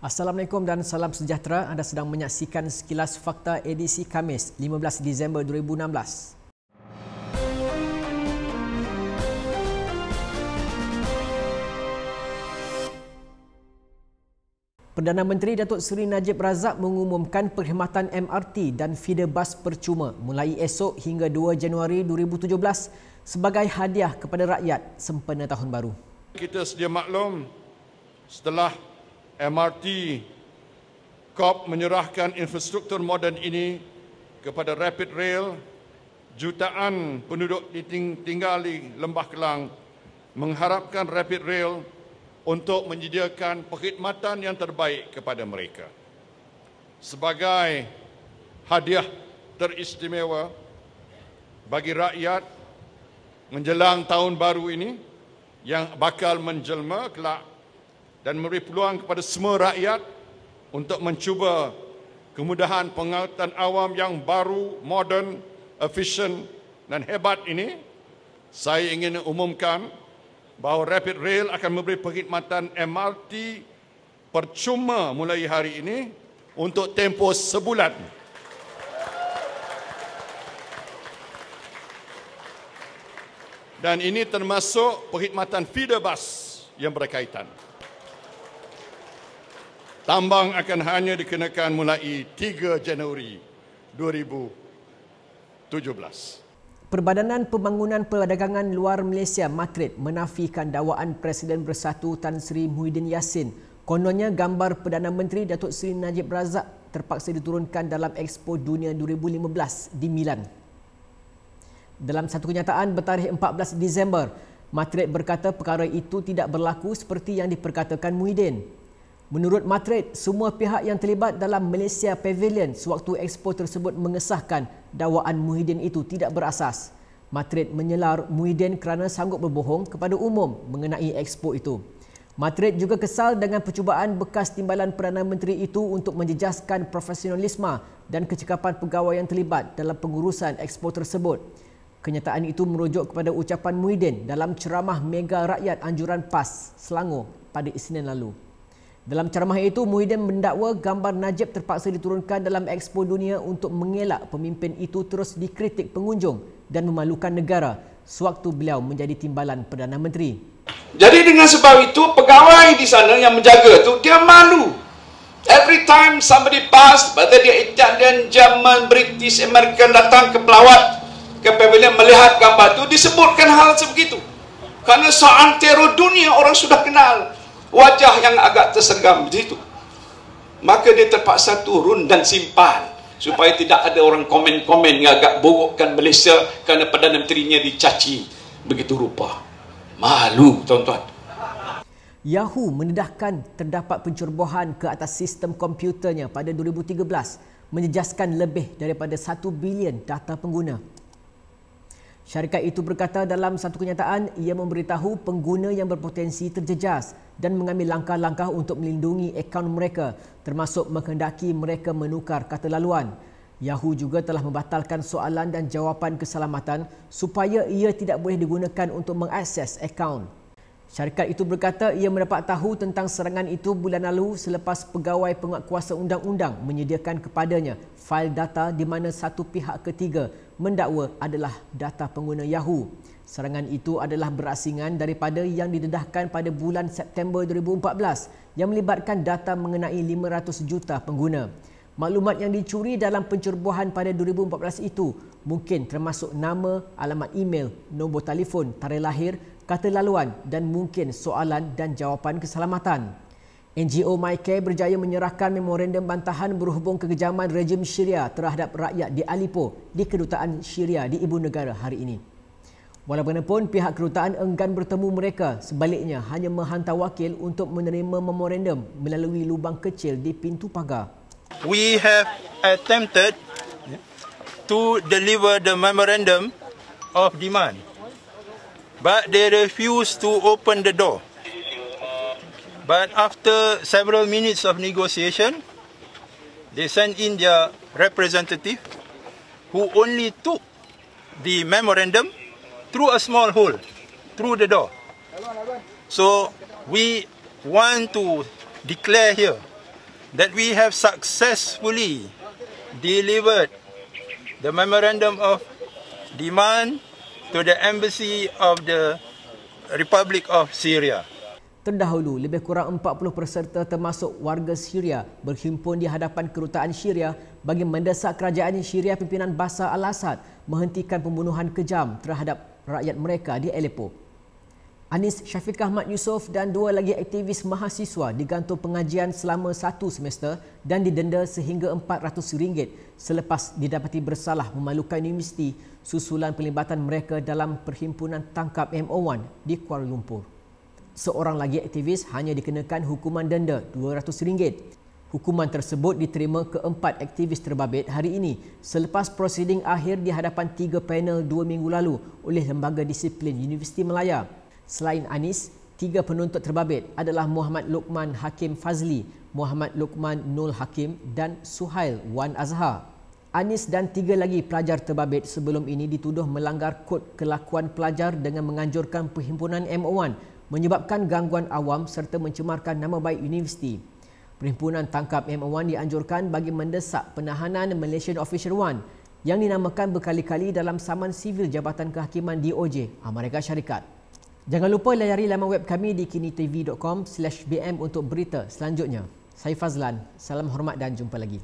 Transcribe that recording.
Assalamualaikum dan salam sejahtera. Anda sedang menyaksikan Sekilas Fakta edisi Khamis, 15 Disember 2016. Perdana Menteri Datuk Seri Najib Razak mengumumkan perkhidmatan MRT dan feeder bus percuma mulai esok hingga 2 Januari 2017 sebagai hadiah kepada rakyat sempena Tahun Baru. Kita sedia maklum setelah MRT Corp menyerahkan infrastruktur moden ini kepada Rapid Rail, jutaan penduduk tinggal di Lembah Kelang mengharapkan Rapid Rail untuk menyediakan perkhidmatan yang terbaik kepada mereka. Sebagai hadiah teristimewa bagi rakyat menjelang Tahun Baru ini yang bakal menjelma kelak dan memberi peluang kepada semua rakyat untuk mencuba kemudahan pengangkutan awam yang baru, moden, efisien dan hebat ini, saya ingin umumkan bahawa Rapid Rail akan memberi perkhidmatan MRT percuma mulai hari ini untuk tempoh sebulan. Dan ini termasuk perkhidmatan feeder bus yang berkaitan. Tambang akan hanya dikenakan mulai 3 Januari 2017. Perbadanan Pembangunan Perdagangan Luar Malaysia (Matret) menafikan dakwaan Presiden Bersatu Tan Sri Muhyiddin Yassin. Kononnya gambar Perdana Menteri Datuk Seri Najib Razak terpaksa diturunkan dalam Expo Dunia 2015 di Milan. Dalam satu kenyataan bertarikh 14 Disember, Matret berkata perkara itu tidak berlaku seperti yang diperkatakan Muhyiddin. Menurut Matret, semua pihak yang terlibat dalam Malaysia Pavilion sewaktu Expo tersebut mengesahkan dakwaan Muhyiddin itu tidak berasas. Matret menyelar Muhyiddin kerana sanggup berbohong kepada umum mengenai Expo itu. Matret juga kesal dengan percubaan bekas timbalan Perdana Menteri itu untuk menjejaskan profesionalisme dan kecekapan pegawai yang terlibat dalam pengurusan Expo tersebut. Kenyataan itu merujuk kepada ucapan Muhyiddin dalam ceramah Mega Rakyat Anjuran PAS, Selangor pada Isnin lalu. Dalam ceramah itu, Muhyiddin mendakwa gambar Najib terpaksa diturunkan dalam Expo Dunia untuk mengelak pemimpin itu terus dikritik pengunjung dan memalukan negara sewaktu beliau menjadi timbalan Perdana Menteri. Jadi dengan sebab itu, pegawai di sana yang menjaga tu dia malu. Every time somebody pass, whether dia Italian, German, British, American datang ke pelawat, ke pavilion melihat gambar tu, disebutkan hal sebegitu. Kerana seantero dunia orang sudah kenal wajah yang agak terseram di situ. Maka dia terpaksa turun dan simpan supaya tidak ada orang komen-komen yang agak burukkan Malaysia kerana Perdana Menterinya dicaci begitu rupa. Malu, tuan-tuan. Yahoo mendedahkan terdapat pencerobohan ke atas sistem komputernya pada 2013, menjejaskan lebih daripada 1 bilion data pengguna. Syarikat itu berkata dalam satu kenyataan ia memberitahu pengguna yang berpotensi terjejas dan mengambil langkah-langkah untuk melindungi akaun mereka termasuk menghendaki mereka menukar kata laluan. Yahoo juga telah membatalkan soalan dan jawapan keselamatan supaya ia tidak boleh digunakan untuk mengakses akaun. Syarikat itu berkata ia mendapat tahu tentang serangan itu bulan lalu selepas pegawai penguatkuasa undang-undang menyediakan kepadanya fail data di mana satu pihak ketiga mendakwa adalah data pengguna Yahoo. Serangan itu adalah berasingan daripada yang didedahkan pada bulan September 2014 yang melibatkan data mengenai 500 juta pengguna. Maklumat yang dicuri dalam pencerobohan pada 2014 itu mungkin termasuk nama, alamat email, nombor telefon, tarikh lahir, kata laluan dan mungkin soalan dan jawapan keselamatan. NGO MyCare berjaya menyerahkan memorandum bantahan berhubung kekejaman rejim Syria terhadap rakyat di Aleppo di Kedutaan Syria di Ibu Negara hari ini. Walaupun pihak kedutaan enggan bertemu mereka, sebaliknya hanya menghantar wakil untuk menerima memorandum melalui lubang kecil di pintu pagar. We have attempted to deliver the memorandum of demand, but they refused to open the door. But after several minutes of negotiation, they sent in their representative who only took the memorandum through a small hole, through the door. So we want to declare here that we have successfully delivered the Memorandum of Demand to the Embassy of the Republic of Syria. Terdahulu, lebih kurang 40 peserta termasuk warga Syria berhimpun di hadapan kedutaan Syria bagi mendesak kerajaan Syria pimpinan Bashar al-Assad menghentikan pembunuhan kejam terhadap rakyat mereka di Aleppo. Anis Syafiq Ahmad Yusof dan dua lagi aktivis mahasiswa digantung pengajian selama 1 semester dan didenda sehingga RM400 selepas didapati bersalah memalukan universiti susulan pelibatan mereka dalam perhimpunan tangkap MO1 di Kuala Lumpur. Seorang lagi aktivis hanya dikenakan hukuman denda RM200. Hukuman tersebut diterima keempat aktivis terbabit hari ini selepas prosiding akhir di hadapan 3 panel 2 minggu lalu oleh Lembaga Disiplin Universiti Malaya. Selain Anis, 3 penuntut terbabit adalah Muhammad Luqman Hakim Fazli, Muhammad Luqman Nul Hakim dan Suhail Wan Azhar. Anis dan 3 lagi pelajar terbabit sebelum ini dituduh melanggar kod kelakuan pelajar dengan menganjurkan perhimpunan MO1 menyebabkan gangguan awam serta mencemarkan nama baik universiti. Perhimpunan tangkap MO1 dianjurkan bagi mendesak penahanan Malaysian Official 1 yang dinamakan berkali-kali dalam saman sivil Jabatan Kehakiman DOJ Amerika Syarikat. Jangan lupa layari laman web kami di kinitv.com/bm untuk berita selanjutnya. Saya Fazlan, salam hormat dan jumpa lagi.